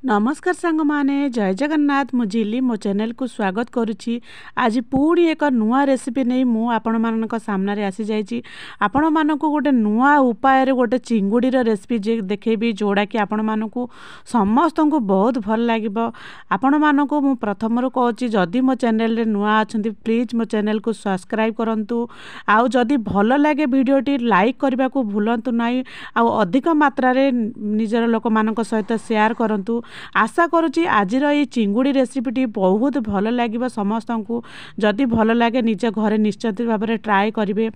नमस्कार सांग माने जय जगन्नाथ मु झिली मो चैनल को स्वागत करुछि। आज पुणी एक नुआ रेसिपी नहीं मु आपण मानक सामने रे आसी जाइछि। आपण मानक गोटे नुआ उपाय रे गोटे चिंगुड़ी रो रेसिपी जे देखेबी जोड़ा कि आपण मानक समस्त को बहुत भल लागिबो। आपण मानक मु प्रथम रो कहछि जदि मो चैनल रे नुआ अछंती प्लीज मो चैनल को सब्सक्राइब करंतु। आउ जदि भल लागे वीडियोटी लाइक करबा को भूलंतु नाही। आउ अधिक मात्रा रे निजर लोक मानक सहित शेयर करंतु। आशा करुच्ची आज ये चिंगुड़ी रेसिपीटी बहुत भल लगे समस्त को। जदि भल लगे निज घरे निश्चित भाव में ट्राए करेंगे।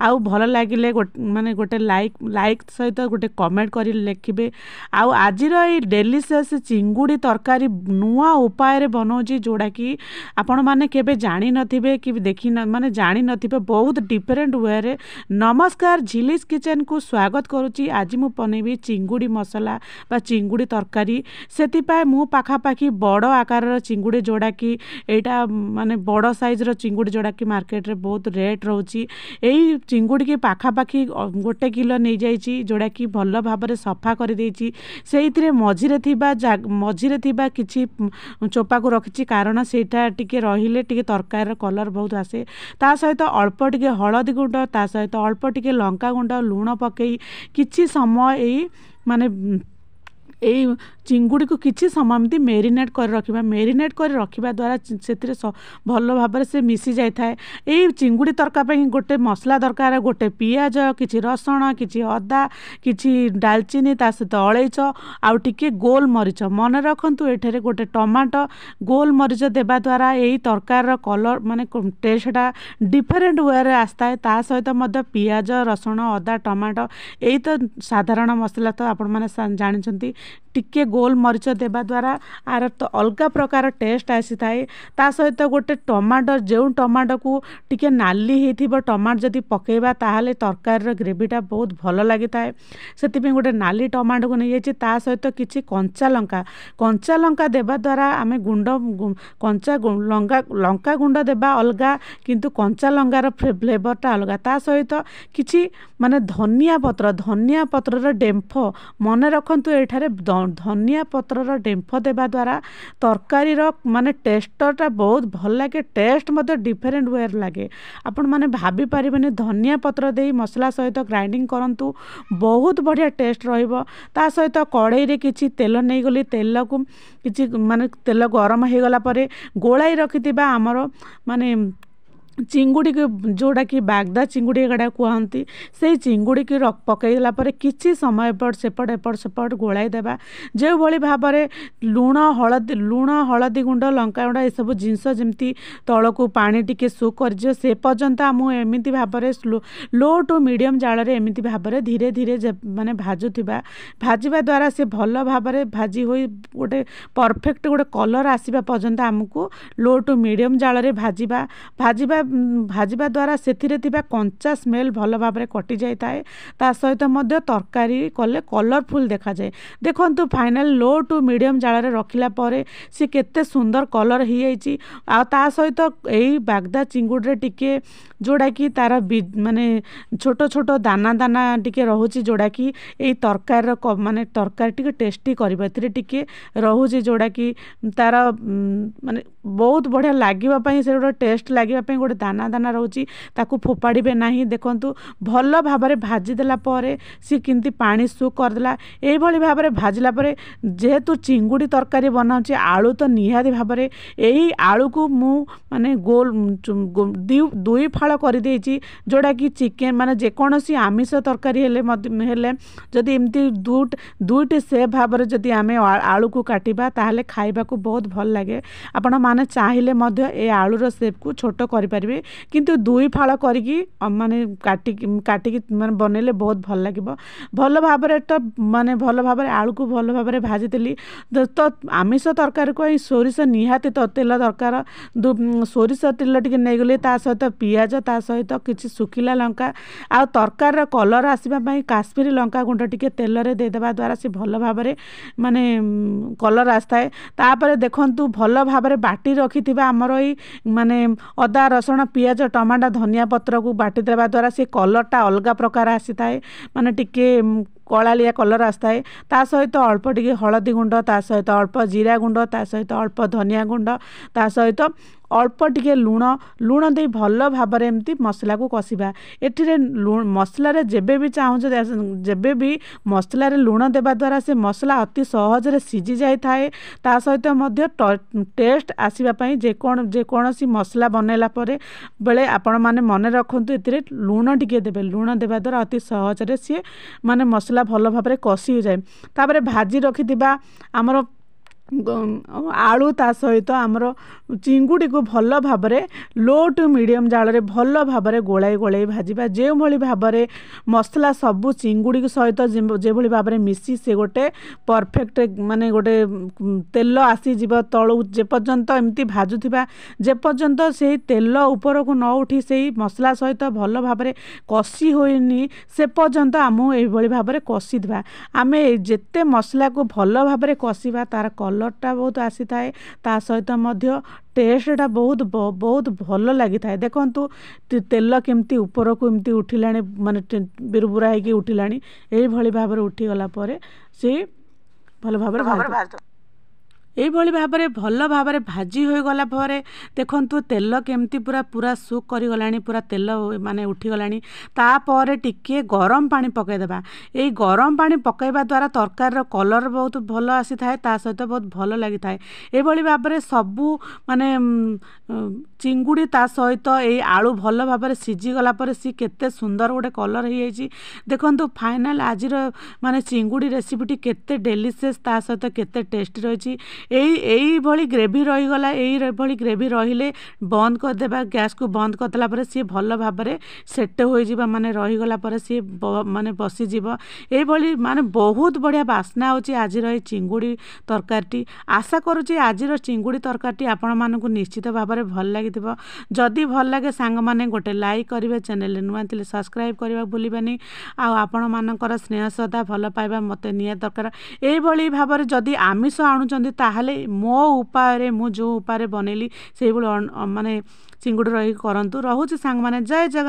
आउ भल लगे माने गोटे लाइक सहित गोटे कमेंट कर लिखे। आउ आज ये डेलीशियस चिंगुड़ी तरकारी नुआ उपाय बनाऊँगी जोड़ा कि आपण मैंने केबे जानी नथिबे कि देखी माने जानी नथिबे बहुत डिफरेंट वे रे। नमस्कार झिलीज किचन को स्वागत करुच्ची। आज मु बनेबी चिंगुड़ी मसला बा चिंगुड़ी तरकारी। सेतिपाई मु पाखापाखि बड़ आकार चिंगुड़ी जोड़ा कि एटा माने बड़ साइज रो चिंगुड़ी जोड़ा कि मार्केट रे बहुत रेट रोची। एई चिंगुड़ी के पाखापाखि 1 किलो नहीं जाइछि जोड़ा कि भल भाव में सफा कर देछि। सेइथिरे मझिरे थिबा किछि चोपा को रखिछि कारण सेटा टिके रहिले टिके तरकारी रो कलर बहुत आसे। ता सहित अल्प टिके हळदी गुंड ता सहित अल्प टिके लंका गुंड लूण पकई किछि समय एई माने एई चिंगुड़ी को किछि समय एमती मेरिनेट कर रखिबा। मेरिनेट कर रखिबा द्वारा सेतिरे भल भाव से मिसी जाय थाए। एई चिंगुड़ी तरका पे गोटे मसला दरकार गोटे पियाज किछि रसुण किछि अदा किछि डालचीनी ता सहित अलैच आउ टिके गोल मरीच मन रखंतु। एठरे गोटे टमाटो गोल मरीच देबा द्वारा एई तरकार रो कलर माने टेस्टटा डिफरेंट वे रे आस्ता है। ता सहित मध्य पियाज रसुण अदा टमाटो एई तो साधारण मसला तो आपण माने जानिछंती। टिके गोल मरीच देबा द्वारा आर तो अलग प्रकार टेस्ट आसी थाए। ता सहित गोटे टमाटो जो टमाटो को टिके नाली हेथिबो टमाटो जदि पकेबा ताहाले तरकारी रो ग्रेवीटा बहुत भल लागि थाए। सेतिपे गोटे नाली टमाटो को नहीं जाइछि। ता सहित किछि कंचा लंका देबा द्वारा आमे गुंड कंचा लंका गुंड देबा अलगा किंतु कंचा लंकार फ्लेवरटा अलगा। ता सहित किछि माने धनिया पत्र रो डेम्फ मन रखंतु। एठारे धनिया पत्रर डेम्फ देबा द्वारा तरकारी रो माने टेस्टटा बहुत भल लागे। टेस्ट मते डिफरेंट वे लागे। आपण माने भाभी पारिबेनी धनिया पत्र देई मसला सहित ग्राइंडिंग करंतु बहुत बढ़िया टेस्ट रहिबो। ता सहित कड़ाई रे किछि तेल नै गली तेल को किछि माने तेल गरम हे गला परे गोलाई रखितिबा हमरो माने चिंगुड़ी के जोड़ा कि बागदा चिंगुड़ी गड़ा कहती से चिंगुड़ी की पकईला किछि समय एपट सेपट गोलाई देबा। जो भली भाव में लूण हलदी गुंड लंका गुंड सब जिनस जमती तल को पानी टिके सुख कर से पर्यंत आम एमती भाव में लो टू मीडियम जाल रे एमती भाव में धीरे धीरे माने भाजिबा द्वारा से भल भाव में भाजी हो गोटे परफेक्ट गोटे कलर आसवा पर्यंत आमको लो टू मीडियम जाल रे भाजिबा द्वारा सेथिरे थिबा कंचा स्मेल भल भाव में कटि जाय थाए। ता सहित मध्य तरकारी कले कलरफुल देखा जाए। देखंतु फाइनल लो टू मीडियम जाल रे रखिला परे से केते सुंदर कलर ही जाइछि। आ ता सहित एई बागदा चिंगुड़ी रे टिके जोड़ा कि तार माने छोट छोट दाना दाना टिके रहुछि जोड़ा कि एई तरकारी रो माने तरकारी टिके टेस्टी करबा एथिरे टिके रहुछि जोड़ा कि तार माने बहुत बढ़िया लागिबा पई से गोटे टेस्ट लागिबा पई गोटे दाना दाना रोची ताकू फोपाड़े नहीं। देखंतु भल भाव में भाजी देला परे सी किंती पानी सुख करदेला। एई भली भाव में भाजिला परे जेहेतु चिंगुड़ी तरकारी बनाउछि आलू तो निहाती भाव में एई आलू को मु माने गोल 2 फाळ कर देछि जोड़ा कि चिकेन माने जेकोसी आमिष तरकारी हेले जदि एमती दुईटी से भाव में जदि आमे आलू को काटिबा ताहले खाइबा को बहुत भल लागे। आपण माने चाहिले मध्य ए आलूर शेप को छोट करि परिबे किंतु 2 फाळ करिकी माने काटिकी माने बनेले बहुत भल लागिबो। भल भाव में तो माने भल भाव में आलू को भल भाव में भाजी देली तो आमिष तरकारी को सोरिष निहाती तो तेल दरकार सोरिष तेल टिके नै गले ता सहित पियाज ता सहित किछि सुखिला लंका आ तरकार कलर आसीबा पई काश्मीरी लंका गुंड टिके तेल रे दे देबा द्वारा से भल भाव में माने कलर आस्ताए। तापर देखंतु भल भाव में बाटी रखिथिबा हमर ई माने अदा रसुण पियाज टमाटा धनिया पत्र को बाटी देवा द्वारा से कलरटा अलग प्रकार आसी थाए। माने टिके कलालिया कलर आसता है ता सहित अल्प टिके हलदी गुंड ता सहित अल्प जीरा गुंड ता सहित अल्प धनिया गुंड ता सहित अल्प टिके लुण दे भल भाव एमती मसला को कषा एठिरे मसलार जेबे भी चाहूँ जेबे भी मसलार लुण देवा द्वारा से मसला अति सहजरे सीझी जाए थाए ता सहित मध्य टेस्ट आसवाई जेकोसी मसला बनैला परे बेले आपण माने मन रखु ए लुण टिके देबे लुण देवा द्वारा अति सहजरे सी माने मसला भल भाव कषि जाए तापर भाजी रखिथिबा आमर आलू ता सहित आमर चिंगुड़ी को भल भाव लो टू मीडियम जाल भल भाव गोलाई गोलाई भाजवा जो भाव मसला सबू चिंगुड़ी सहित जो भाव मिसी से गोटे परफेक्ट माने गोटे तेल आसीज तलू जेपर्यंत एमती भाजुवा जेपर्यंत से तेल ऊपर को न उठी से मसला सहित भल भाव कषि होनी से पर्यंत आम ये भाव कषिवा आम जेते मसला को भल भाव कषिवा तार कलरटा बहुत आसी थाए ता सहित मध्य टेस्टटा बहुत बहुत भल लगी थाए देखंतु तेल केमती ऊपर को एमती उठिलाणी माने बिरबुरा होगी उठिलाणी एई भली भाव उठीगला परे से भल भाव यही भाव में भल भाव भाजी हो गला पर देखंतु तेल केमती पूरा पूरा सुख करिगलानी पूरा तेल माने उठीगलानी तापर टिके गरम पानी पकईदेबा यही गरम पानी पकईबा द्वारा तरकार कलर बहुत भल आसी थाए ता सहित बहुत भल लगी थाए एभली भाव में सबू माने चिंगुड़ी ता सहित ये आलू भल भाव में सीझी गला पर सी केते सुंदर गोटे कलर हो जाइए देखंतु फाइनाल आजिर माने चिंगुड़ी रेसिपीटी केते डेलीशियस ता सहित केते टेस्टी रही यही भली ग्रेवी रहीगला यही भली ग्रेवी रहिले बंद करदेबा गैस को बंद करदेला पर सी भल भाव में सेट हो माने रहीगला पर सी माने बसीज यही भली माने बहुत बढ़िया बास्ना होची आजिर ये चिंगुड़ी तरकारी आशा करुँची आजिर चिंगुड़ी तरकारी आपण मानकु निश्चित भाव में भल लगी जदि भल लगे सांग माने गोटे लाइक करेंगे चैनल नुआ थे सब्सक्राइब करने भूलबानी आपण मानकर स्नेह श्रद्धा भल पाइबा मत निया दरकार यही भाव में जदि आमिष आणुचंदी ताहले मो उपाय मु जो उपाय बनैली से माने चिंगुड़ी रही करंतु रहुची सांग माने जय जगन्नाथ।